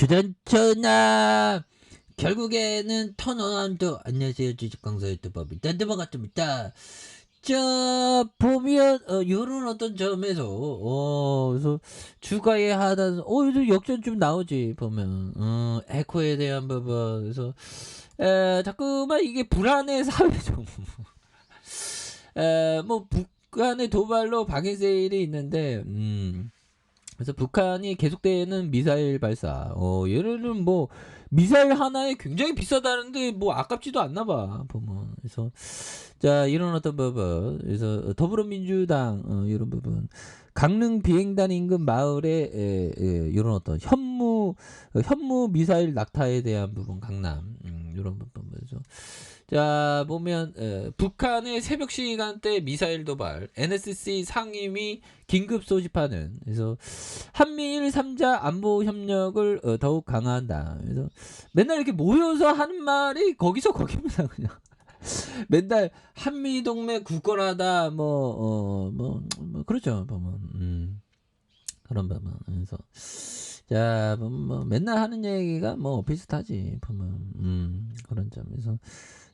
주전천하 결국에는 턴어라운드. 안녕하세요, 주식강사 유튜버입니다. 넘어갔습니다. 자, 보면 요런 어떤 점에서 그래서 주가의 하단 요즘 역전 좀 나오지 보면 에코에 대한 부분. 그래서 자꾸만 이게 불안의 사회죠. 뭐 북한의 도발로 방해 세일이 있는데 그래서 북한이 계속되는 미사일 발사. 얘네는 뭐 미사일 하나에 굉장히 비싸다는데 뭐 아깝지도 않나 봐 보면. 그래서 자, 이런 어떤 부분. 그래서 더불어민주당 이런 부분. 강릉 비행단 인근 마을에 이런 어떤 현무 미사일 낙타에 대한 부분. 강남 이런 부분. 그래서 자, 보면 북한의 새벽 시간대 미사일 도발, NSC 상임위 긴급 소집하는. 그래서 한미일 3자 안보 협력을 더욱 강화한다. 그래서 맨날 이렇게 모여서 하는 말이 거기서 거기입니다. 그냥 맨날 한미 동맹 굳건하다 뭐 그렇죠. 보면 그런 부분. 그래서 자, 뭐 맨날 하는 얘기가 뭐 비슷하지 보면 그런 점에서.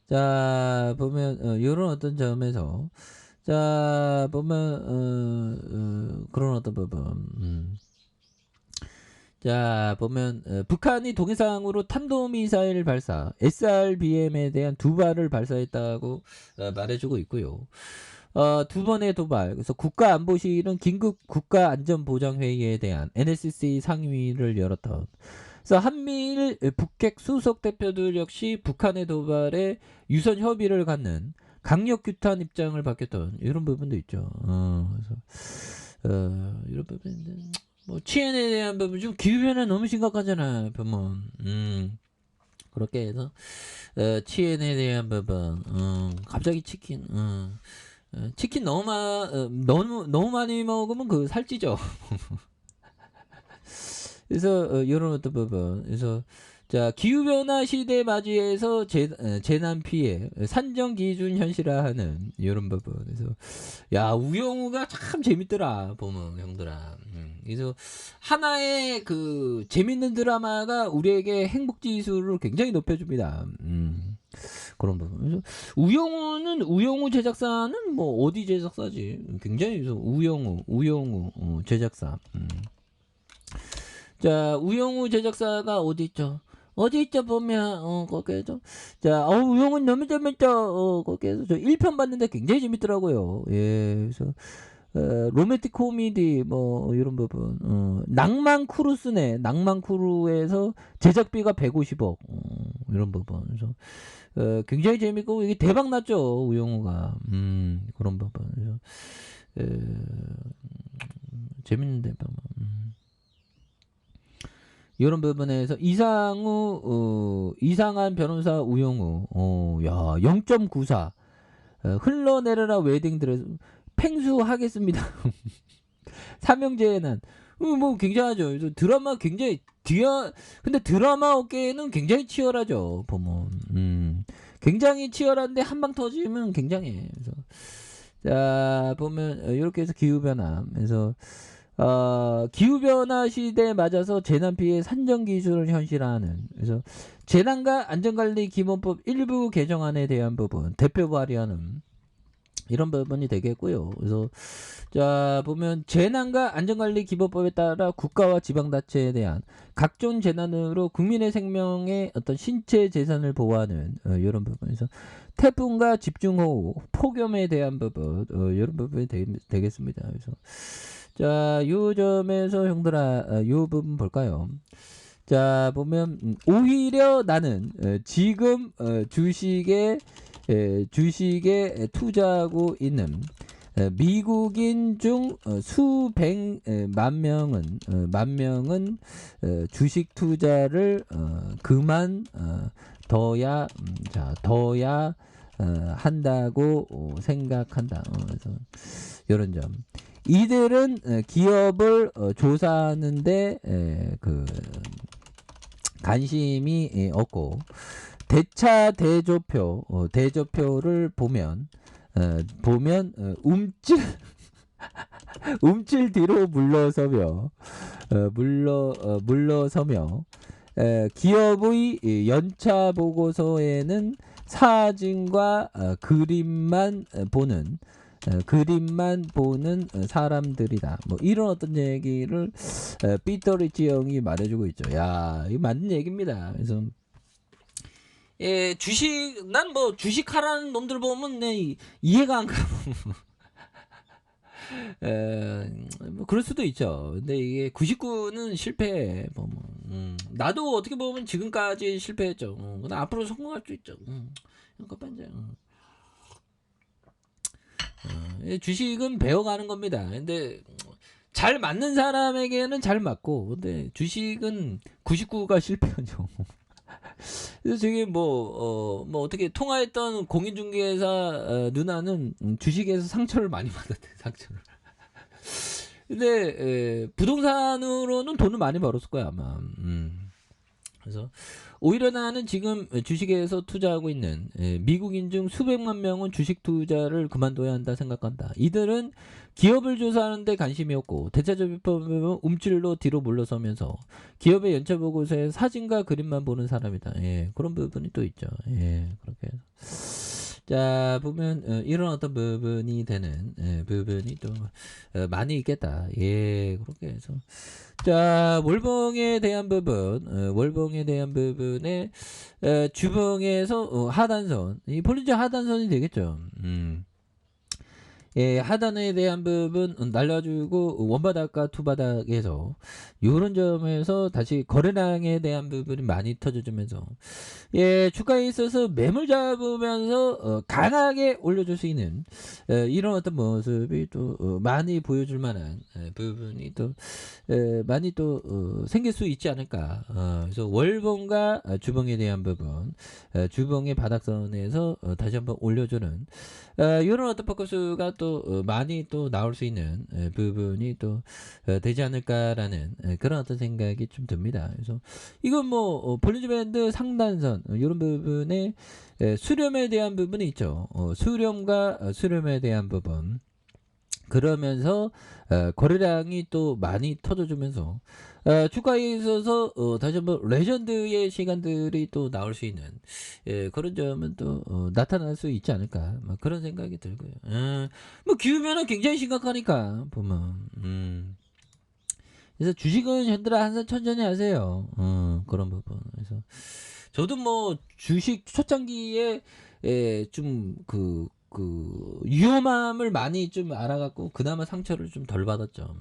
자, 보면 요런 어떤 점에서 자, 보면 그런 어떤 부분. 자, 보면 북한이 동해상으로 탄도미사일 발사 SRBM에 대한 2발을 발사했다고 말해주고 있고요. 2번의 도발. 그래서 국가안보실은 긴급 국가안전보장회의에 대한 NSC 상임위를 열었던. 그래서 한미일 북핵 수석 대표들 역시 북한의 도발에 유선 협의를 갖는 강력 규탄 입장을 밝혔던 이런 부분도 있죠. 그래서 이런 부분인데 뭐 치엔에 대한 부분 좀 기후변화 너무 심각하잖아 보면. 그렇게 해서 치엔에 대한 부분. 갑자기 치킨. 치킨 너무 많이 먹으면 그 살찌죠. 그래서 이런 어떤 부분. 그래서 자, 기후변화 시대 맞이해서 재난 피해 산정 기준 현실화하는 이런 부분. 그래서 야, 우영우가 참 재밌더라 보면 형들아. 그래서 하나의 그 재밌는 드라마가 우리에게 행복 지수를 굉장히 높여줍니다. 그런 부분. 그래서 우영우 제작사는 뭐 어디 제작사지? 굉장히 우영우 제작사. 자, 우영우 제작사가 어디 있죠? 보면 거기에서 자, 우영우 너무 재밌다. 거기에서 저 1편 봤는데 굉장히 재밌더라고요. 예. 그래서 로맨틱 코미디 뭐 이런 부분. 낭만 크루스네. 낭만 크루에서 제작비가 150억. 이런 부분. 그래서 굉장히 재밌고 이게 대박 났죠. 우영우가. 그런 부분. 그래서 재밌는데 보면. 이런 부분에서 이상한 변호사 우영우. 야, 0.94. 흘러내려라 웨딩 드레스. 팽수하겠습니다. 삼형제는 뭐 굉장하죠. 그래서 드라마 굉장히 근데 드라마 업계는 굉장히 치열하죠. 보면 굉장히 치열한데 한 방 터지면 굉장해. 그래서 자, 보면 이렇게 해서 기후변화. 그래서 기후변화 시대에 맞아서 재난 피해 산정 기준을 현실화하는. 그래서 재난과 안전관리 기본법 일부 개정안에 대한 부분 대표 발의하는 이런 부분이 되겠고요. 그래서 자, 보면 재난과 안전관리 기본법에 따라 국가와 지방자치에 대한 각종 재난으로 국민의 생명의 어떤 신체 재산을 보호하는 이런 부분에서 태풍과 집중호우, 폭염에 대한 부분 이런 부분이 되겠습니다. 그래서 자, 요 점에서 형들아 요 부분 볼까요? 자, 보면 오히려 나는 지금 주식에 투자하고 있는 미국인 중 수백만 명은 주식 투자를 둬야 한다고 생각한다. 그래서 이런 점. 이들은 기업을 조사하는데 그 관심이 없고 대조표를 보면 움찔 뒤로 물러서며 기업의 연차 보고서에는 사진과 그림만 보는 사람들이다. 뭐 이런 어떤 얘기를 피터 리치 형이 말해주고 있죠. 야, 이거 맞는 얘기입니다. 그래서 난 뭐 주식하라는 놈들 보면 이해가 안 가. 뭐 그럴 수도 있죠. 근데 이게 99는 실패해. 나도 어떻게 보면 지금까지 실패했죠. 근데 앞으로 성공할 수 있죠. 이거 반장. 주식은 배워가는 겁니다. 근데 잘 맞는 사람에게는 잘 맞고, 근데 주식은 99가 실패하죠. 그래서 저기 뭐 어떻게 통화했던 공인중개사 누나는 주식에서 상처를 많이 받았대. 상처를. 근데 부동산으로는 돈을 많이 벌었을 거야 아마. 그래서 오히려 나는 지금 주식에서 투자하고 있는 미국인 중 수백만 명은 주식 투자를 그만둬야 한다 생각한다. 이들은 기업을 조사하는데 관심이 없고 대차적 비법은 움찔로 뒤로 물러서면서 기업의 연차 보고서에 사진과 그림만 보는 사람이다. 그런 부분이 또 있죠. 그렇게 해서. 자, 보면 이런 어떤 부분이 되는 부분이 또 많이 있겠다. 그렇게 해서. 자, 월봉에 대한 부분에 주봉에서 하단선, 이 폴린저 하단선이 되겠죠. 하단에 대한 부분 날려주고 원바닥과 투바닥에서 이런 점에서 다시 거래량에 대한 부분이 많이 터져주면서 주가에 있어서 매물 잡으면서 강하게 올려줄 수 있는 이런 어떤 모습이 또 많이 보여줄 만한 부분이 또 많이 또 생길 수 있지 않을까. 그래서 월봉과 주봉에 대한 부분, 주봉의 바닥선에서 다시 한번 올려주는 이런 어떤 포커스가 또 많이 또 나올 수 있는 부분이 또 되지 않을까라는 그런 어떤 생각이 좀 듭니다. 그래서 이건 뭐 볼린저 밴드 상단선 이런 부분에 수렴에 대한 부분이 있죠. 수렴과 수렴에 대한 부분. 그러면서 거래량이 또 많이 터져주면서 주가에 있어서 다시 한번 레전드의 시간들이 또 나올 수 있는 그런 점은 또 나타날 수 있지 않을까 뭐 그런 생각이 들고요. 뭐 기후변화 굉장히 심각하니까 보면 그래서 주식은 현들아 항상 천천히 하세요. 그런 부분. 그래서 저도 뭐 주식 초창기에 좀그 위험함을 많이 좀 알아갖고 그나마 상처를 좀 덜 받았죠.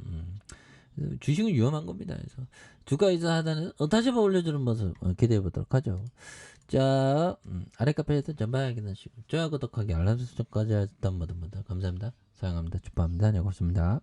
주식은 위험한 겁니다. 그래서 주가에서 하다는 다시 한번 올려주는 모습 기대해 보도록 하죠. 자, 아래 카페에서 전방 확인하시고 좋아요, 구독하기, 알람 설정까지 하셨던 분들 감사합니다. 사랑합니다. 축복합니다. 안녕히 계십니다.